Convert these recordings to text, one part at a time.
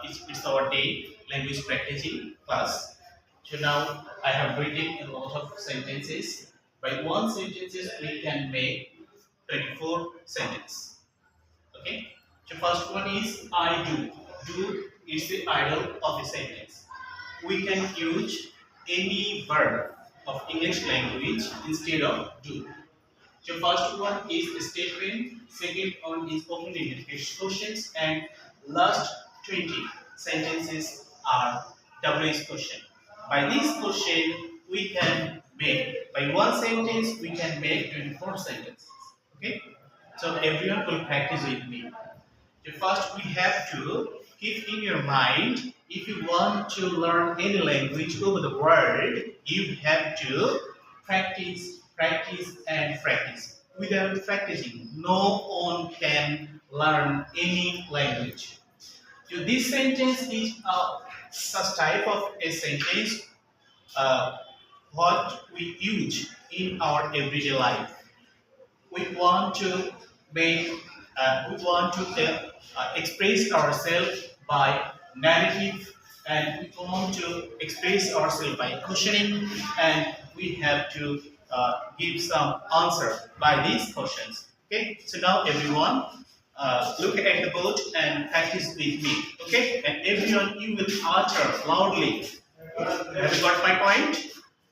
it's our day language practicing class. So now I have written a lot of sentences. By one sentences we can make 24 sentences. Okay. So first one is I do. Do is the idle of the sentence. We can use any verb of English language instead of do. So first one is a statement, second one is open-ended questions, and last 20 sentences are WH question. By this question, we can make, by one sentence, we can make 24 sentences. Okay? So everyone will practice with me. So first we have to keep in your mind, if you want to learn any language over the world, you have to practice, practice and practice. Without practicing, no one can learn any language. So this sentence is such type of a sentence what we use in our everyday life. We want to make, express ourselves by narrative, and we want to express ourselves by questioning, and we have to give some answer by these questions. Okay, so now everyone look at the board and practice with me. Okay, and everyone you will utter loudly. Have you got my point?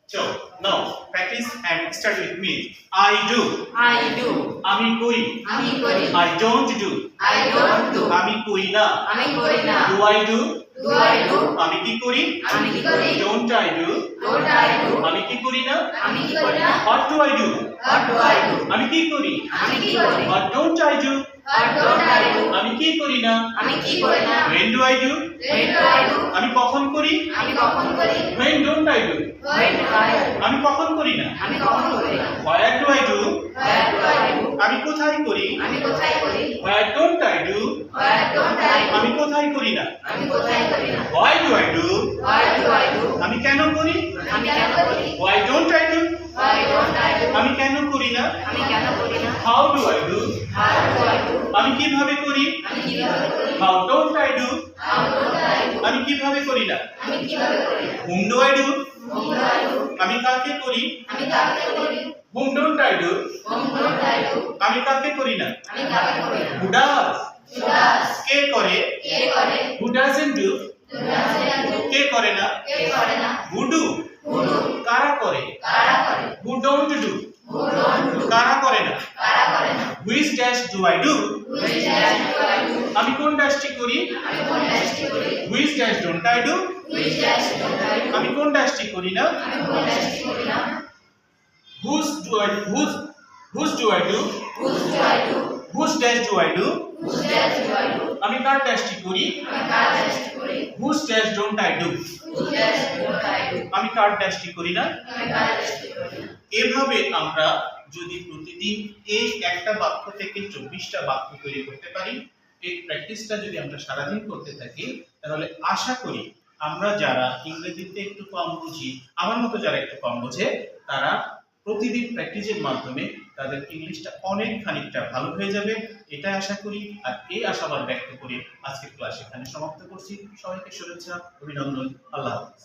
So now practice and start with me. I do. I do. আমি করি। আমি করি। I don't do. I don't do. আমি করি না। আমি করি না। Do I do? Do I do? আমি কি করি? আমি কি করি? Don't I do? Don't I do? আমি কি করি না? আমি কি করি না? What do I do? What do I do? আমি কি করি? আমি কি করি? What don't I do? What don't I do? আমি কি করি না? আমি কি করি না? When do I do? When do I do? আমি কখন করি? আমি কখন করি? When don't I do? When do I do? আমি কখন করি না? আমি কখন করি না? Where do I do? Where do I do? আমি কোথায় করি? আমি কোথায় করি? Where don't I do? Where don't I do? আমি কোথায় করি না? আমি কোথায় করি না? Why do I do? Why do I do? আমি কেন করি? আমি কেন করি? Why don't I do? Why don't I do? আমি কেন করি না? আমি কেন করি না? How do I do? How do I do? আমি কিভাবে করি? আমি কিভাবে করি? How don't I do? How don't I do? আমি কিভাবে করি না? আমি কিভাবে করি না? Whom do I do? Whom do I do? আমি কাকে করি? আমি কাকে করি? Whom don't I do? Whom don't I do? আমি কাকে করি না? আমি কাকে করি না? Who does? Who does? কে করে? কে করে? Who doesn't do? Who doesn't do? কে করে না? কে করে না? Who do? Who do? কারা করে? কারা করে? Who don't do? Who don't do? কারা করে না? কারা করে না? Which dash do I do? Which dash do I do? আমি কোন ড্যাশটি করি? আমি কোন ড্যাশটি করি? Which dash don't I do? Which dash don't I do? আমি কোন ড্যাশটি করি না? আমি কোন ড্যাশটি করি না? Whose do I do? Whose do I do? Whose do I do? Whose dash do I do? Whose dash do I do? আমি কার ড্যাশটি করি? আমি কার ড্যাশটি করি? Whose dash don't I do? Whose dash don't I do? আমি কার ড্যাশটি করি না? আমি কার ড্যাশটি করি না? এভাবে আমরা যদি প্রতিদিন এই একটা বাক্য থেকে 24টা বাক্য তৈরি করতে পারি, এই প্র্যাকটিসটা যদি আমরা সারাদিন করতে থাকি, তাহলে আশা করি আমরা যারা ইংরেজিতে একটু কম বুঝি, আমার মতো যারা একটু কম বোঝে, তারা প্রতিদিন প্র্যাকটিসের মাধ্যমে তাদের ইংলিশটা অনেক খানিকটা ভালো হয়ে যাবে, এটা আশা করি। আর এই আশাবাদ ব্যক্ত করে আজকের ক্লাস এখানে সমাপ্ত করছি। সবাইকে শুভেচ্ছা, অভিনন্দন, আল্লাহ হাফেজ।